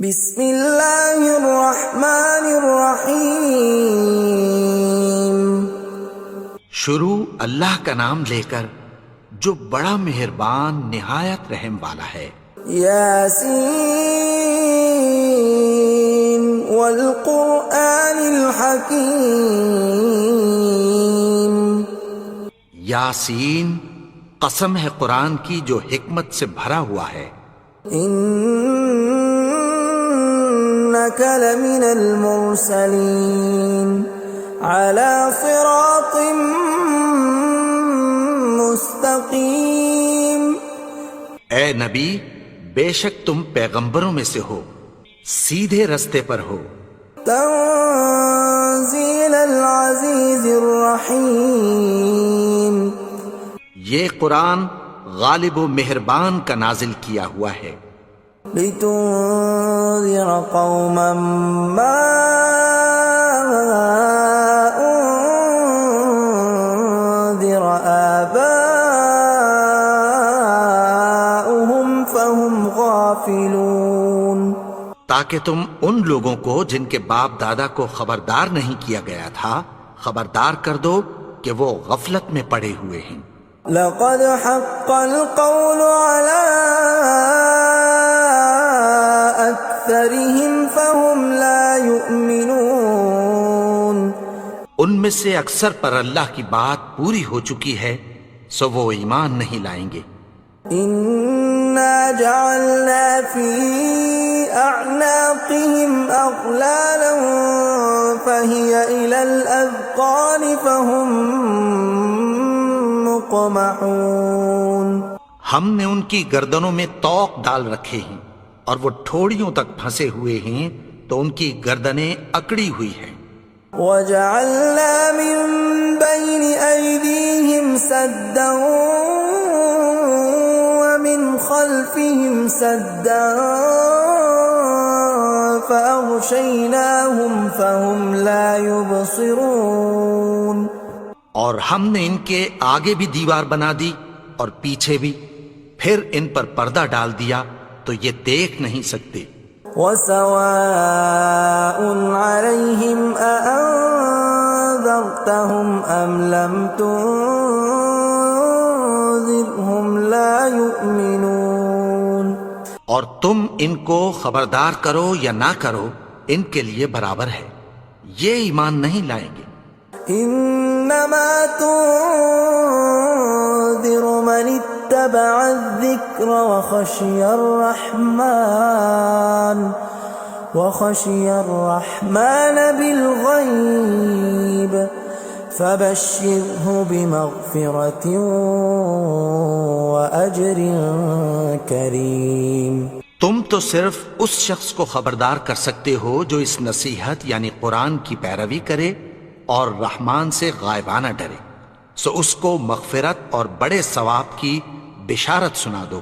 بسم اللہ الرحمن الرحیم۔ شروع اللہ کا نام لے کر جو بڑا مہربان نہایت رحم والا ہے۔ یاسین والقرآن الحکیم۔ یاسین، قسم ہے قرآن کی جو حکمت سے بھرا ہوا ہے۔ انک لمن المرسلین علی صراط مستقیم۔ اے نبی، بے شک تم پیغمبروں میں سے ہو، سیدھے رستے پر ہو۔ تنزیل العزیز الرحیم۔ یہ قرآن غالب و مہربان کا نازل کیا ہوا ہے۔ لتنذر قوما ما انذر آباؤهم فهم غافلون۔ تاکہ تم ان لوگوں کو جن کے باپ دادا کو خبردار نہیں کیا گیا تھا خبردار کر دو کہ وہ غفلت میں پڑے ہوئے ہیں۔ لقد حق القول على أكثرهم فهم لا يؤمنون۔ ان میں سے اکثر پر اللہ کی بات پوری ہو چکی ہے سو وہ ایمان نہیں لائیں گے۔ إنا جعلنا في أعناقهم أغلالا فهي إلى الأذقان فهم مقمحون۔ ہم نے ان کی گردنوں میں طوق ڈال رکھے ہیں اور وہ ٹھوڑیوں تک پھنسے ہوئے ہیں تو ان کی گردنیں اکڑی ہوئی ہیں۔ وجعلنا من بين أيديهم سدا ومن خلفهم سدا فأغشيناهم فهم لا يبصرون۔ اور ہم نے ان کے آگے بھی دیوار بنا دی اور پیچھے بھی، پھر ان پر پردہ ڈال دیا تو یہ دیکھ نہیں سکتے۔ وَسَوَاءٌ عَلَيْهِمْ أَأَنذَرْتَهُمْ أَمْ لَمْ تُنذِرْهُمْ لَا يُؤْمِنُونَ۔ اور تم ان کو خبردار کرو یا نہ کرو ان کے لیے برابر ہے، یہ ایمان نہیں لائیں گے۔ انما تنذر من اتبع الذکر وخشی الرحمن بالغیب فبشرہ بمغفرۃ واجر کریم۔ تم تو صرف اس شخص کو خبردار کر سکتے ہو جو اس نصیحت یعنی قرآن کی پیروی کرے اور رحمان سے غائبانہ ڈرے، سو اس کو مغفرت اور بڑے ثواب کی بشارت سنا دو۔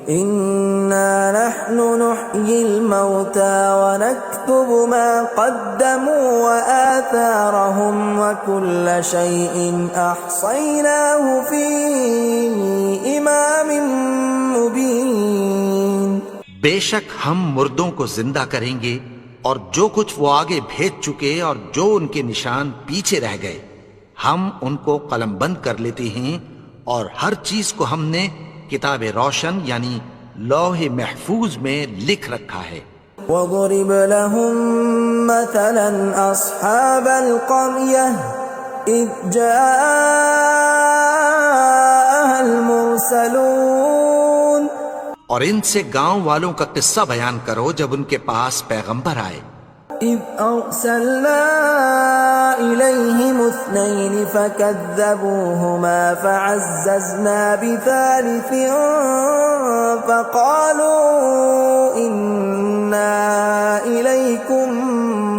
انا نحن نحيي الموتى ونكتب ما قدموا وآثارهم وكل شيء احصيناه في امام مبين۔ بے شک ہم مردوں کو زندہ کریں گے اور جو کچھ وہ آگے بھیج چکے اور جو ان کے نشان پیچھے رہ گئے ہم ان کو قلم بند کر لیتے ہیں، اور ہر چیز کو ہم نے کتاب روشن یعنی لوح محفوظ میں لکھ رکھا ہے۔ وَضُرِبْ لَهُمْ مَثَلًا أَصْحَابَ الْقَرْيَةِ إِذْ جَاءَهَا الْمُرْسَلُونَ۔ اور ان سے گاؤں والوں کا قصہ بیان کرو جب ان کے پاس پیغمبر آئے۔ إِذْ أَرْسَلْنَا إِلَيْهِمُ اثْنَيْنِ فَكَذَّبُوهُمَا فَعَزَّزْنَا بِثَالِثٍ فَقَالُوا إِنَّا إِلَيْكُمْ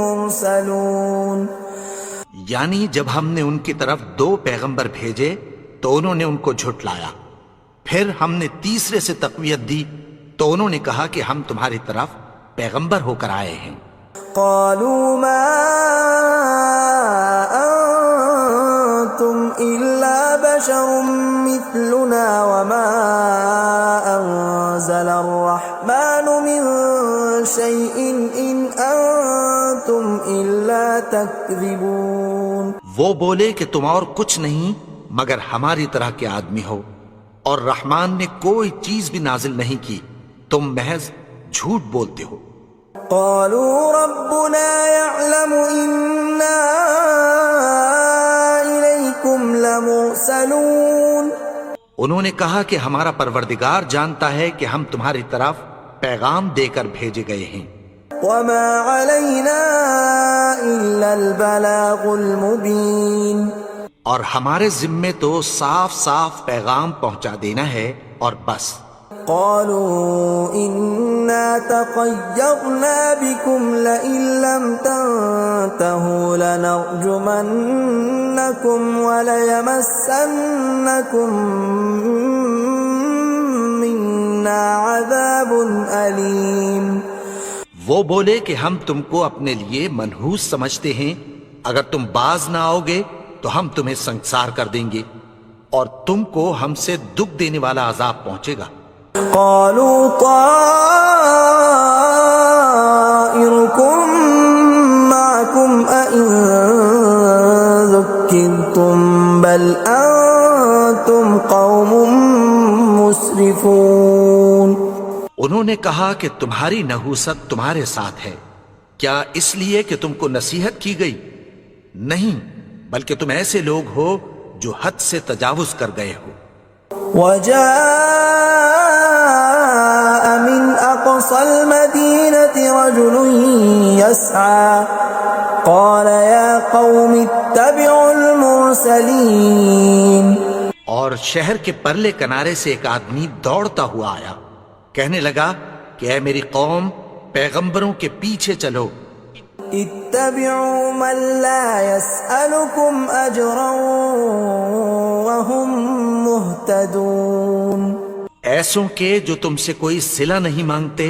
مُرْسَلُونَ۔ یعنی جب ہم نے ان کی طرف 2 پیغمبر بھیجے تو انہوں نے ان کو جھٹلایا، پھر ہم نے تیسرے سے تقویت دی تو انہوں نے کہا کہ ہم تمہاری طرف پیغمبر ہو کر آئے ہیں۔ قالوا ما أنتم إلا بشر مثلنا وما أنزل الرحمن من شيء إن أنتم إلا تكذبون. وہ بولے کہ تم اور کچھ نہیں مگر ہماری طرح کے آدمی ہو، اور رحمان نے کوئی چیز بھی نازل نہیں کی، تم محض جھوٹ بولتے ہو. قالوا ربنا يعلم إنا إليكم لمرسلون. انہوں نے کہا کہ ہمارا پروردگار جانتا ہے کہ ہم تمہاری طرف پیغام دے کر بھیجے گئے ہیں. وما علينا إلا البلاغ المبين. اور ہمارے ذمے تو صاف صاف پیغام پہنچا دینا ہے اور بس. قالوا إنا تطيرنا بكم لئن لم تنتهوا لنرجمنكم وليمسنكم منا عذاب أليم. وہ بولے کہ ہم تم کو اپنے لیے منحوس سمجھتے ہیں، اگر تم باز نہ آؤ گے تو ہم تمہیں سنسار کر دیں گے اور تم کو ہم سے دکھ دینے والا عذاب پہنچے گا. قالوا طائركم معكم أئن ذكرتم بل أنتم قوم مسرفون. انہوں نے کہا کہ تمہاری نحوست تمہارے ساتھ ہے، کیا اس لیے کہ تم کو نصیحت کی گئی؟ نہیں، بلکہ تم ایسے لوگ ہو جو حد سے تجاوز کر گئے ہو. وجاء من أقصى المدينة رجل يسعى قال يا قوم اتبعوا المرسلين. اور شہر کے پرلے کنارے سے ایک آدمی دوڑتا ہوا آیا، کہنے لگا کہ اے میری قوم، پیغمبروں کے پیچھے چلو. اتبعوا من لا يسألكم أجرا وهم مهتدون. ایسوں کے جو تم سے کوئی صلہ نہیں مانگتے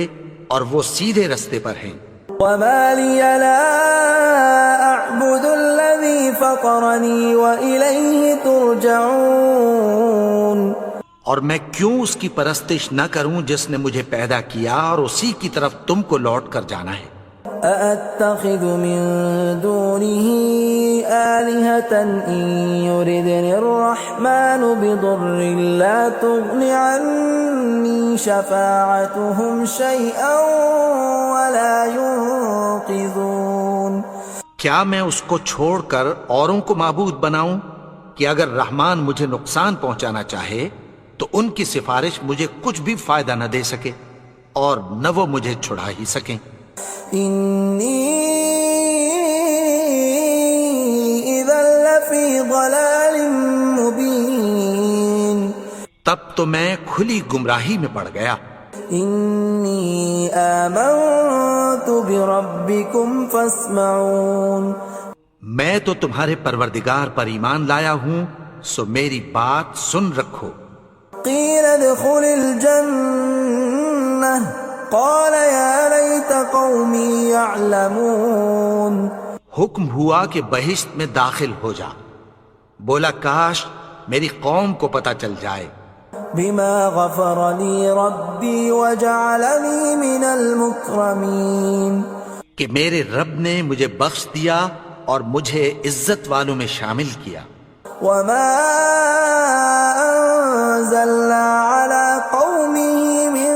اور وہ سیدھے رستے پر ہیں. وما لي لا أعبد الذي فطرني وإليه ترجعون. اور میں کیوں اس کی پرستش نہ کروں جس نے مجھے پیدا کیا اور اسی کی طرف تم کو لوٹ کر جانا ہے. أأتخذ من دونه آلهة إن يردني الرحمن بضر لا تغن عني شفاعتهم شيئا ولا ينقذون. کیا میں اس کو چھوڑ کر اوروں کو معبود بناؤں کہ اگر رحمان مجھے نقصان پہنچانا چاہے تو ان کی سفارش مجھے کچھ بھی فائدہ نہ دے سکے اور نہ وہ مجھے چھڑا ہی سکیں. إني إذا لفي ضلال مبين. تب تو میں کھلی گمراہی میں پڑ گیا. إني آمنت بربكم فاسمعون. میں تو تمہارے پروردگار پر ایمان لایا ہوں، سو میری بات سن رکھو. قيل ادخل الجنة قال يا ليت قومي يعلمون. حکم ہوا کہ بہشت میں داخل ہو جا. بولا کاش میری قوم کو پتہ چل جائے. بما غفر لي ربي وجعلني من المكرمين. کہ میرے رب نے مجھے بخش دیا اور مجھے عزت والوں میں شامل کیا. وما أنزلنا على قومه من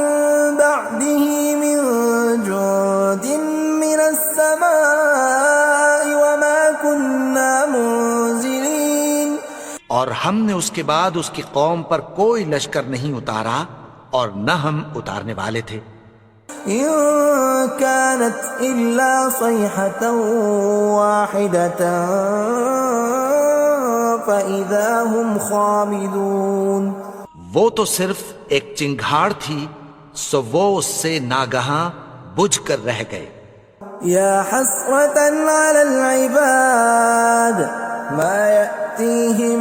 بعده من جند من السماء وما كنا منزلين. اور ہم نے اس کے بعد اس کی قوم پر کوئی لشکر نہیں اتارا اور نہ ہم اتارنے والے تھے. إن كانت إلا صيحة واحدة فإذا هم خامدون. وہ تو صرف ایک چنگھاڑ تھی، سو وہ اس سے ناگہاں بجھ کر رہ گئے. يا حسرة على العباد ما يأتيهم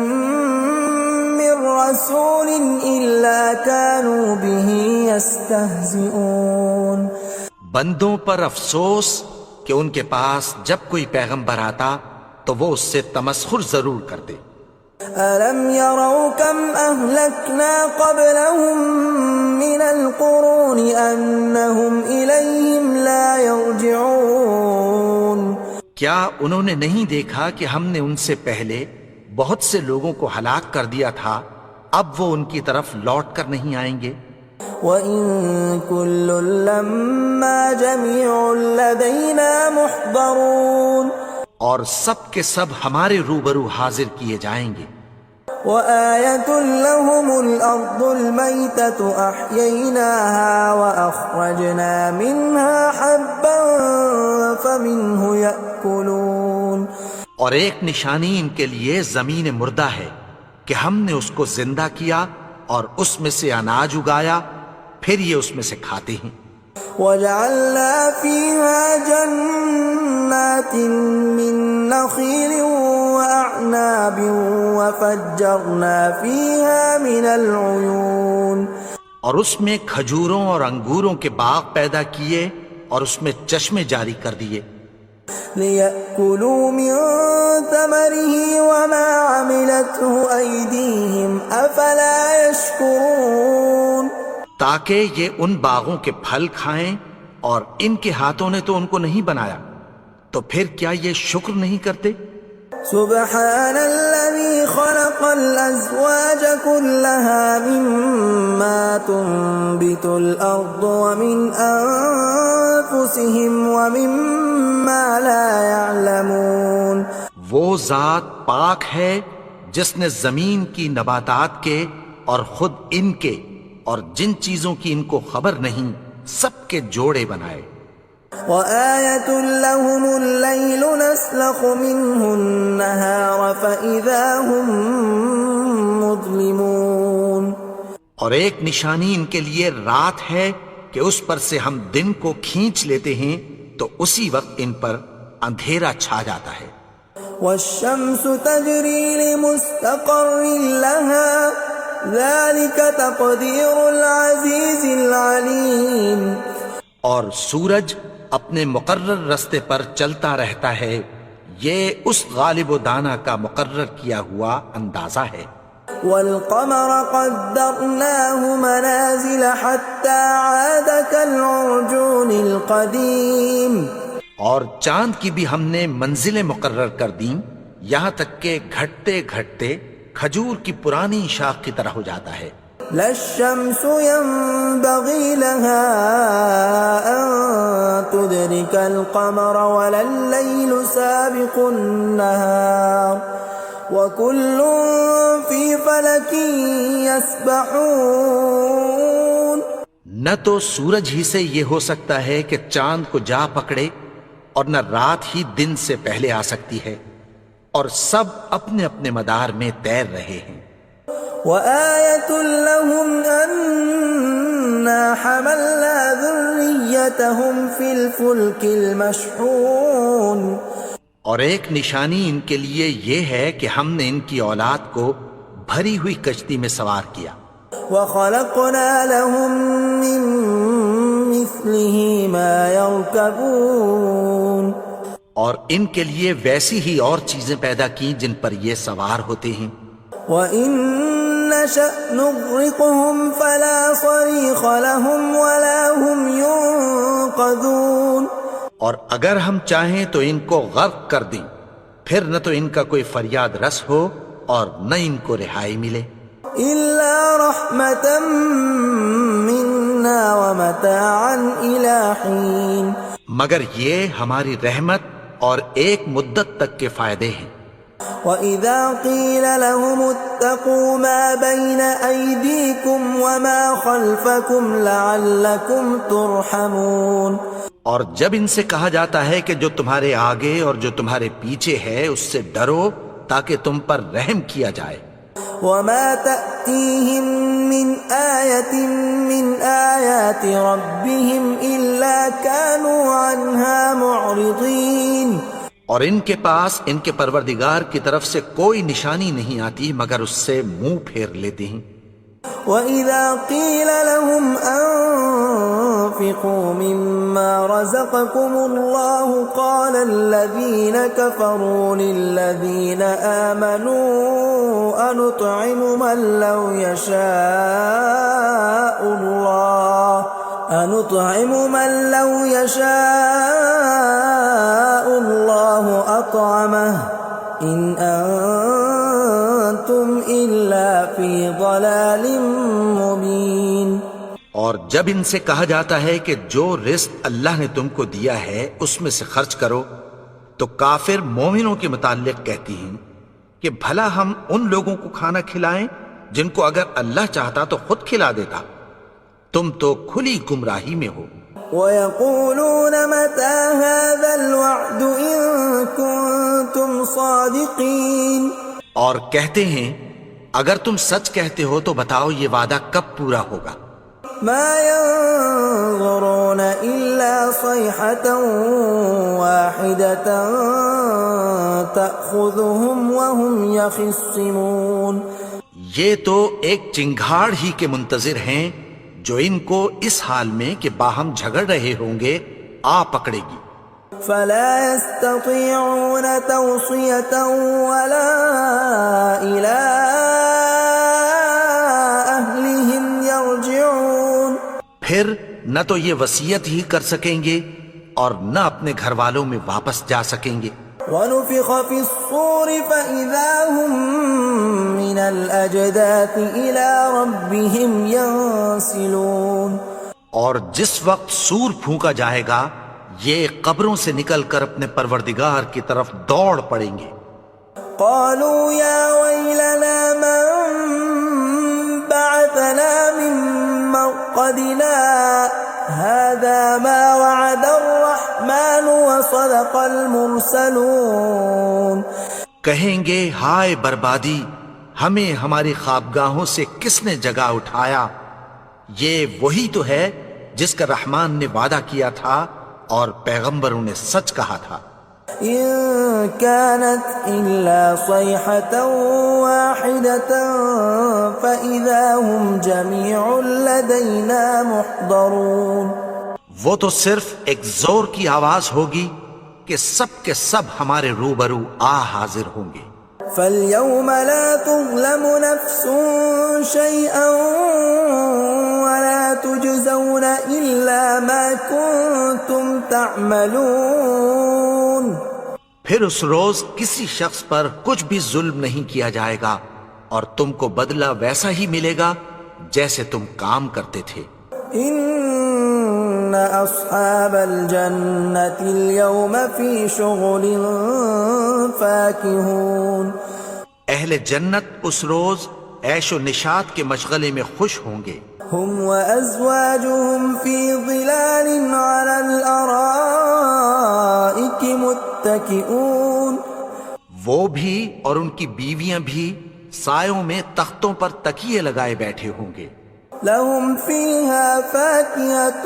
من رسول إلا كانوا به يستهزئون. بندوں پر افسوس کہ ان کے پاس جب کوئی پیغمبر آتا تو وہ اس سے تمسخر ضرور کرتے. ألم يروا كم أهلكنا قبلهم من القرون أنهم إليهم لا يرجعون کیا انہوں نے نہیں دیکھا کہ ہم نے ان سے پہلے بہت سے لوگوں کو ہلاک کر دیا تھا، اب وہ ان کی طرف لوٹ کر نہیں آئیں گے؟ وَإِن كُلٌّ لَمَّا جَمِيعٌ لَدَيْنَا مُحْضَرُونَ اور سب کے سب ہمارے روبرو حاضر کیے جائیں گے۔ وَآيَةٌ لَهُمُ الْأَرْضُ الْمَيْتَةُ أَحْيَيْنَاهَا وَأَخْرَجْنَا مِنْهَا حَبًّا فَمِنْهُ يَأْكُلُونَ اور ایک نشانی ان کے لیے زمین مردہ ہے کہ ہم نے اس کو زندہ کیا اور اس میں سے اناج اگایا، پھر یہ اس میں سے کھاتے ہیں۔ وَجَعَلْنَا فِيهَا جَنَّاتٍ مِّن نَّخِيلٍ وَأَعْنَابٍ وَفَجَّرْنَا فِيهَا مِنَ الْعُيُونِ اور اس میں کھجوروں اور انگوروں کے باغ پیدا کیے اور اس میں چشمے جاری کر دیے، لِيَأْكُلُوا مِن ثَمَرِهِ وَمَا عَمِلَتْهُ أَيْدِيهِمْ أَفَلَا يَشْكُرُونَ تاکہ یہ ان باغوں کے پھل کھائیں، اور ان کے ہاتھوں نے تو ان کو نہیں بنایا، تو پھر کیا یہ شکر نہیں کرتے؟ سبحان الذي خلق الأزواج كلها مما تنبت الأرض ومن أنفسهم ومما لا يعلمون وہ ذات پاک ہے جس نے زمین کی نباتات کے اور خود ان کے اور جن چیزوں کی ان کو خبر نہیں سب کے جوڑے بنائے۔ وَآيَةٌ لَهُمُ اللَّيْلُ نَسْلَخُ مِنْهُ النَّهَارَ فَإِذَا هُمْ مُظْلِمُونَ اور ایک نشانی ان کے لیے رات ہے کہ اس پر سے ہم دن کو کھینچ لیتے ہیں تو اسی وقت ان پر اندھیرا چھا جاتا ہے۔ وَالشَّمْسُ تَجْرِي لِمُسْتَقَرٍّ لَهَا ذَلِكَ تَقْدِيرُ الْعَزِيزِ الْعَلِيمِ اور سورج اپنے مقرر رستے پر چلتا رہتا ہے، یہ اس غالب و دانا کا مقرر کیا ہوا اندازہ ہے۔ وَالْقَمَرَ قَدَّرْنَاهُ مَنَازِلَ حَتَّى عَادَ كَالْعُرْجُونِ الْقَدِيمِ اور چاند کی بھی ہم نے منزلیں مقرر کر دیں، یہاں تک کہ گھٹتے گھٹتے کھجور کی پرانی شاخ کی طرح ہو جاتا ہے۔ لا الشمس ينبغي لها أن تدرك القمر ولا الليل سابق النهار وكل في فلك يسبحون نہ تو سورج ہی سے یہ ہو سکتا ہے کہ چاند کو جا پکڑے، اور نہ رات ہی دن سے پہلے آ سکتی ہے، اور سب اپنے اپنے مدار میں تیر رہے ہیں۔ وَآيَةٌ لَهُمْ أَنَّا حَمَلْنَا ذُرِّيَّتَهُمْ فِي الْفُلْكِ الْمَشْحُونِ اور ایک نشانی ان کے لیے یہ ہے کہ ہم نے ان کی اولاد کو بھری ہوئی کشتی میں سوار کیا۔ وَخَلَقْنَا لَهُم مِّن مِّثْلِهِ مَا يَرْكَبُونَ اور ان کے لیے ویسی ہی اور چیزیں پیدا کی جن پر یہ سوار ہوتے ہیں۔ وَإِن نَّشَأْ نُغْرِقْهُمْ فَلَا صَرِيخَ لَهُمْ وَلَا هُمْ يُنقَذُونَ اور اگر ہم چاہیں تو ان کو غرق کر دیں، پھر نہ تو ان کا کوئی فریاد رس ہو اور نہ ان کو رہائی ملے۔ إِلَّا رَحْمَةً مِّنَّا وَمَتَاعًا إِلَىٰ حِينٍ مگر یہ ہماری رحمت اور ایک مدت تک کے فائدے ہیں۔ وَإِذَا قِيلَ لَهُمُ اتَّقُوا مَا بَيْنَ أَيْدِيكُمْ وَمَا خَلْفَكُمْ لَعَلَّكُمْ تُرْحَمُونَ اور جب ان سے کہا جاتا ہے کہ جو تمہارے آگے اور جو تمہارے پیچھے ہے اس سے ڈرو تاکہ تم پر رحم کیا جائے۔ وَمَا تَأْتِيهِم مِّنْ آيَةٍ مِّنْ آيَاتِ رَبِّهِمْ إِلَّا كَانُوا عَنْهَا مُعْرِضِينَ اور ان کے پاس ان کے پروردگار کی طرف سے کوئی نشانی نہیں آتی مگر اس سے منہ پھیر لیتے ہیں۔ وَإِذَا قِيلَ لَهُمْ أَنفِقُوا مِمَّا رَزَقَكُمُ اللَّهُ قَالَ الَّذِينَ كَفَرُوا لِلَّذِينَ آمَنُوا أَنُطْعِمُ مَن لَّوْ يَشَاءُ اللَّهُ أَطْعَمَهُ إِنْ أَنتُمْ إِلَّا فِي ضَلَالٍ مُبِينٍ۔ اور جب ان سے کہا جاتا ہے کہ جو رزق اللہ نے تم کو دیا ہے اس میں سے خرچ کرو، تو کافر مومنوں کے متعلق کہتی ہیں کہ بھلا ہم ان لوگوں کو کھانا کھلائیں جن کو اگر اللہ چاہتا تو خود کھلا دیتا، تم تو کھلی گمراہی میں ہو۔ وَيَقُولُونَ مَتَى هَذَا الْوَعْدُ إِن كُنتُمْ صَادِقِينَ، اور کہتے ہیں اگر تم سچ کہتے ہو تو بتاؤ یہ وعدہ کب پورا ہوگا۔ مَا يَنظُرُونَ إِلَّا صَيْحَةً وَاحِدَةً تَأْخُذُهُمْ وَهُمْ يَخِصِّمُونَ، یہ تو ایک چنگھاڑ ہی کے منتظر ہیں جو ان کو اس حال میں کہ باہم جھگڑ رہے ہوں گے آ پکڑے گی۔ فَلَا يَسْتَطِيعُونَ تَوْصِيَةً وَلَا إِلَىٰ أَهْلِهِمْ يَرْجِعُونَ، پھر نہ تو یہ وصیت ہی کر سکیں گے اور نہ اپنے گھر والوں میں واپس جا سکیں گے۔ وَنُفِخَ فِي الصُّورِ فَإِذَا هُم مِّنَ الْأَجْدَاثِ إِلَىٰ رَبِّهِمْ يَنسِلُونَ، اور جس وقت سور پھونکا جائے گا یہ قبروں سے نکل کر اپنے پروردگار کی طرف دوڑ پڑیں گے۔ قَالُوا يَا وَيْلَنَا مَن بَعَثَنَا مِن مَّرْقَدِنَا هَٰذَا مَا وَعَدَ الرَّحْمَٰنُ وَصَدَقَ الْمُرْسَلُونَ، کہیں گے ہائے بربادی، ہمیں ہماری خوابگاہوں سے کس نے جگا اٹھایا، یہ وہی تو ہے جس کا رحمان نے وعدہ کیا تھا اور پیغمبروں نے سچ کہا تھا۔ إِن كَانَتْ إِلَّا صَيْحَةً وَاحِدَةً فَإِذَا هُمْ جَمِيعٌ لَّدَيْنَا مُحْضَرُونَ، وہ تو صرف ایک زور کی آواز ہوگی کہ سب کے سب ہمارے روبرو حاضر ہوں گے۔ فَالْيَوْمَ لَا تُظْلَمُ نَفْسٌ شَيْئًا وَلَا تُجْزَوْنَ إِلَّا مَا كُنتُمْ تَعْمَلُونَ، پھر اس روز کسی شخص پر کچھ بھی ظلم نہیں کیا جائے گا اور تم کو بدلہ ویسا ہی ملے گا جیسے تم کام کرتے تھے۔ إِنَّ أَصْحَابَ الْجَنَّةِ الْيَوْمَ فِي شُغُلٍ فَاكِهُونَ، اہل جنت اس روز عیش و نشاط کے مشغلے میں خوش ہوں گے۔ هُمْ وَأَزْوَاجُهُمْ فِي ظِلَالٍ عَلَى الْأَرَائِكِ مُتَّكِئُونَ، وہ بھی اور ان کی بیویاں بھی سایوں میں تختوں پر تکیے لگائے بیٹھے ہوں گے۔ لَهُمْ فِيهَا فَاكِهَةٌ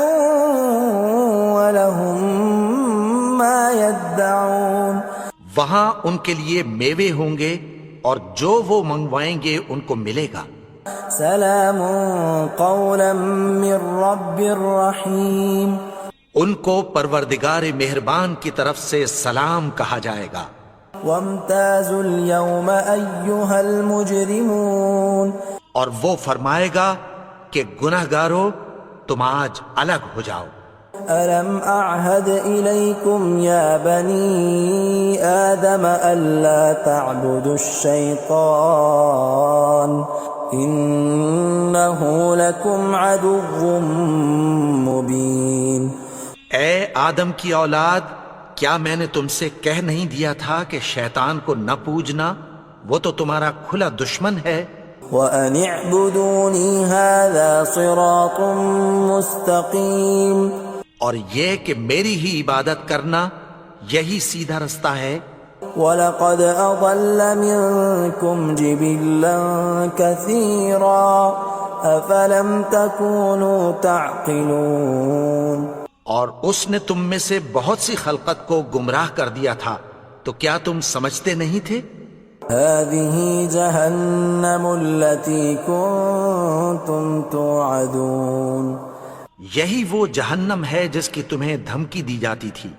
وَلَهُمْ مَا يَدَّعُونَ، وہاں ان کے لیے میوے ہوں گے اور جو وہ منگوائیں گے ان کو ملے گا۔ سلام قولا من رب رحیم، ان کو پروردگار مہربان کی طرف سے سلام کہا جائے گا۔ وامتازوا اليوم ایھا المجرمون، اور وہ فرمائے گا کہ گنہگارو تم آج الگ ہو جاؤ۔ ألم أعهد إليكم يا بني آدم ألا تعبدوا الشيطان إنه لكم عدو مبين۔ اے آدم کی اولاد، کیا میں نے تم سے کہہ نہیں دیا تھا کہ شیطان کو نہ پوجنا، وہ تو تمہارا کھلا دشمن ہے۔ وَأَنِ اعْبُدُونِي هَذَا صِرَاطٌ مُسْتَقِيمٌ، اور یہ کہ میری ہی عبادت کرنا یہی سیدھا رستہ ہے۔ وَلَقَدْ أَضَلَّ مِنكُمْ جِبِلًّا كَثِيرًا أَفَلَمْ تَكُونُوا تَعْقِلُونَ، اور اس نے تم میں سے بہت سی خلقت کو گمراہ کر دیا تھا، تو کیا تم سمجھتے نہیں تھے؟ هَذِهِ جَهَنَّمُ الَّتِي كُنتُمْ كنتم توعدون یہی وہ جہنم ہے جس کی تمہیں دھمکی دی جاتی تھی.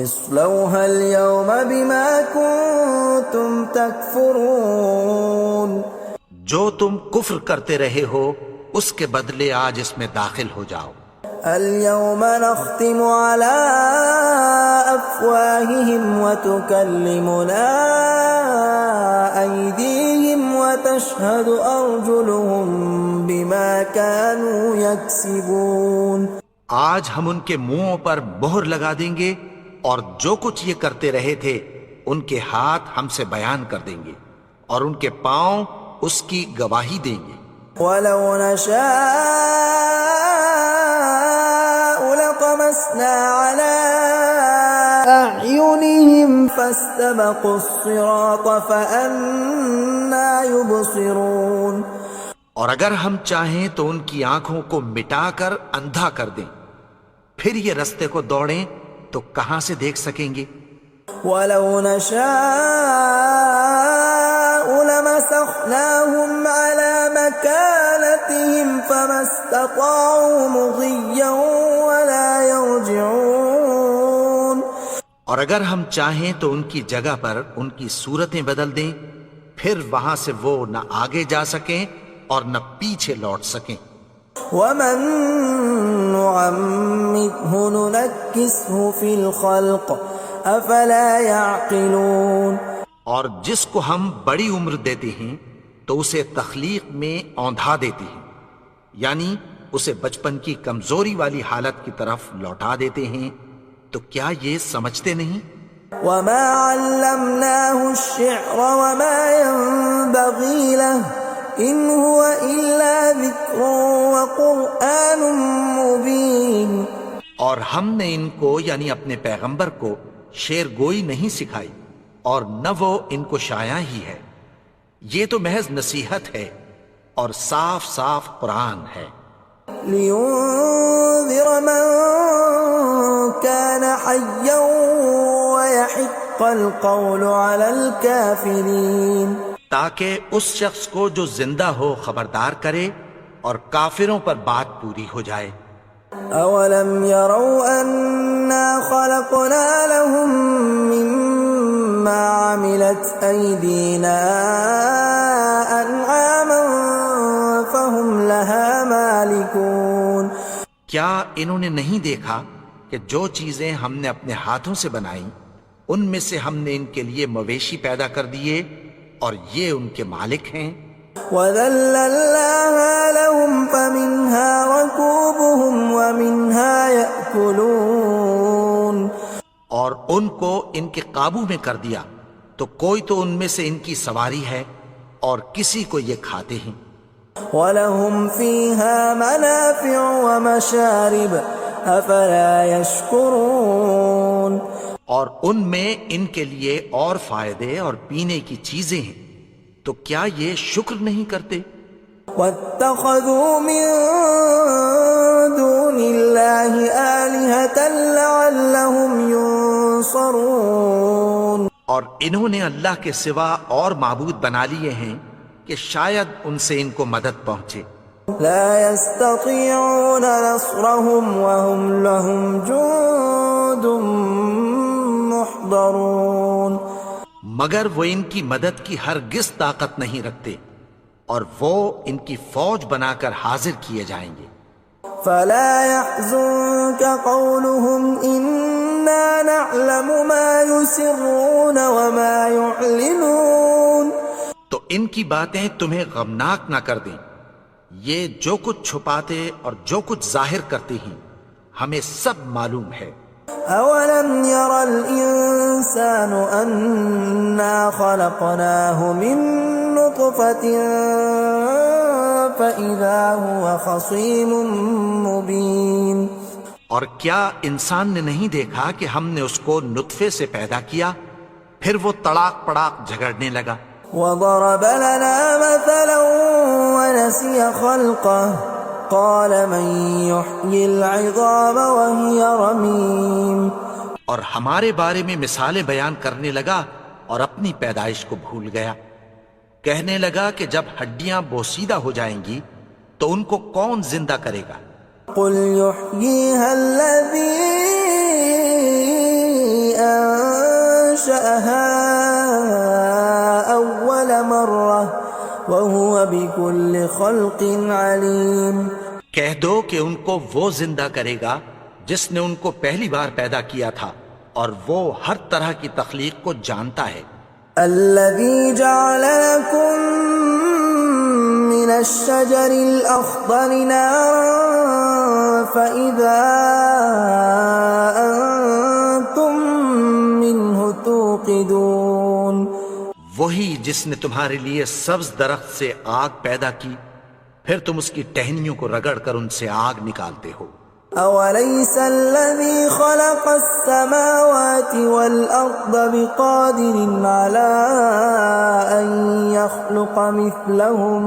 اصلوها اليوم بما كنتم تكفرون جو تم کفر کرتے رہے ہو اس کے بدلے آج اس میں داخل ہو جاؤ. اليوم نختم على أفواههم وتكلمنا أيديهم وتشهد أرجلهم بما كانوا يكسبون. آج ہم ان کے منہوں پر مہر لگا دیں گے اور جو کچھ یہ کرتے رہے تھے ان کے ہاتھ ہم سے بیان کر دیں گے اور ان کے پاؤں اس کی گواہی دیں گے. ولو نشاء لطمسنا على أعينهم فاستبقوا الصراط فأنا يبصرون. اور اگر ہم چاہیں تو ان کی آنکھوں کو مٹا کر اندھا کر دیں، پھر یہ رستے کو دوڑیں تو کہاں سے دیکھ سکیں گے. ولو نشاء لمسخناهم على مكانتهم فما استطاعوا مضيا ولا يرجعون. اور اگر ہم چاہیں تو ان کی جگہ پر ان کی صورتیں بدل دیں، پھر وہاں سے وہ نہ آگے جا سکیں اور نہ پیچھے لوٹ سکیں. ومن نعمره ننكسه في الخلق افلا يعقلون. اور جس کو ہم بڑی عمر دیتے ہیں تو اسے تخلیق میں اوندھا دیتے ہیں، یعنی اسے بچپن کی کمزوری والی حالت کی طرف لوٹا دیتے ہیں. تو کیا یہ سمجھتے نہیں؟ وما علمناه الشعر وما ينبغي له ان هو الا ذکر وقرآن مبین. اور ہم نے ان کو یعنی اپنے پیغمبر کو شعر گوئی نہیں سکھائی اور نہ وہ ان کو شایع ہی ہے، یہ تو محض نصیحت ہے اور صاف صاف قرآن ہے. لينذر من كان حيا ويحق القول على الكافرين. تاکہ اس شخص کو جو زندہ ہو خبردار کرے اور کافروں پر بات پوری ہو جائے. اولم يروا انا خلقنا لهم مما عملت ايدينا انعاما فهم لها مالكون. کیا انہوں نے نہیں دیکھا کہ جو چیزیں ہم نے اپنے ہاتھوں سے بنائیں ان میں سے ہم نے ان کے لیے مویشی پیدا کر دیے اور یہ ان کے مالک ہیں. وَذَلَّلْنَاهَا لَهُمْ فَمِنْهَا رَكُوبُهُمْ وَمِنْهَا يَأْكُلُونَ. اور ان کو ان کے قابو میں کر دیا تو کوئی تو ان میں سے ان کی سواری ہے اور کسی کو یہ کھاتے ہیں. وَلَهُمْ فِيهَا مَنَافِعُ وَمَشَارِبُ أَفَلَا يَشْكُرُونَ. اور ان میں ان کے لیے اور فائدے اور پینے کی چیزیں ہیں، تو کیا یہ شکر نہیں کرتے؟ وَاتَّخَذُوا مِن دُونِ اللَّهِ آلِهَةً لَعَلَّهُمْ يُنصَرُونَ. اور انہوں نے اللہ کے سوا اور معبود بنا لیے ہیں کہ شاید ان سے ان کو مدد پہنچے. لا يستطيعون نصرهم وهم لهم جند محضرون. مگر وہ ان کی مدد کی ہرگز طاقت نہیں رکھتے اور وہ ان کی فوج بنا کر حاضر کیے جائیں گے. فلا يحزنك قولهم إنا نعلم ما يسرون وما يعلنون. تو ان کی باتیں تمہیں غمناک نہ کر دیں، یہ جو کچھ چھپاتے اور جو کچھ ظاہر کرتے ہیں ہمیں سب معلوم ہے. أولم ير الإنسان أنا خلقناه من نطفة فإذا هو خصيم مبين. اور کیا انسان نے نہیں دیکھا کہ ہم نے اس کو نطفے سے پیدا کیا پھر وہ تڑاک پڑاک جھگڑنے لگا. وضرب لنا مثلا ونسي خلقه قال من يحيي العظام وهي رميم. اور ہمارے بارے میں مثالیں بیان کرنے لگا اور اپنی پیدائش کو بھول گیا. کہنے لگا کہ جب ہڈیاں بوسیدہ ہو جائیں گی تو ان کو کون زندہ کرے گا؟ قل يحييها الذي أنشأها أول مرة وهو بكل خلق عليم۔ کہہ دو کہ ان کو وہ زندہ کرے گا جس نے ان کو پہلی بار پیدا کیا تھا، اور وہ ہر طرح کی تخلیق کو جانتا ہے۔ الذي جعل لكم من الشجر الأخضر نارا فإذا أنتم منه توقدون۔ وہی جس نے تمہارے لیے سبز درخت سے آگ پیدا کی، پھر تم اس کی ٹہنیوں کو رگڑ کر ان سے آگ نکالتے ہو۔ أوليس الذي خلق السماوات والأرض بقادر على أن يخلق مثلهم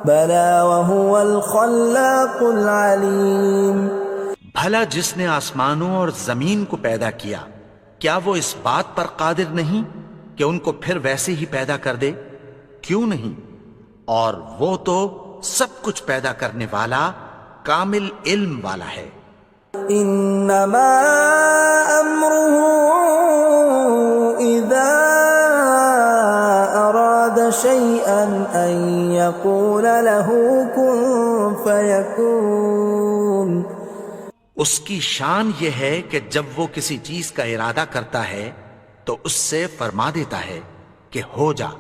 بلى وهو الخلاق العليم۔ بھلا جس نے آسمانوں اور زمین کو پیدا کیا، کیا وہ اس بات پر قادر نہیں کہ ان کو پھر ویسے ہی پیدا کر دے؟ کیوں نہیں؟ اور وہ تو سب کچھ پیدا کرنے والا، کامل علم والا ہے۔ انما امره اذا اراد شيئا ان يقول له كن فيكون۔ اس کی شان یہ ہے کہ جب وہ کسی چیز کا ارادہ کرتا ہے تو اس سے فرما دیتا ہے کہ ہو جا،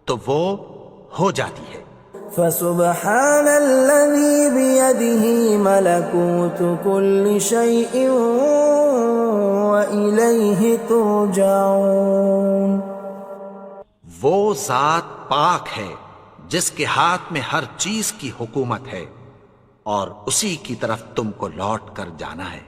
تو وہ ہو جاتی ہے۔ فسبحان الذي بيده ملكوت كل شيء وإليه ترجعون۔ وہ ذات پاک ہے جس کے ہاتھ میں ہر چیز کی حکومت ہے، اور اسی کی طرف تم کو لوٹ کر جانا ہے۔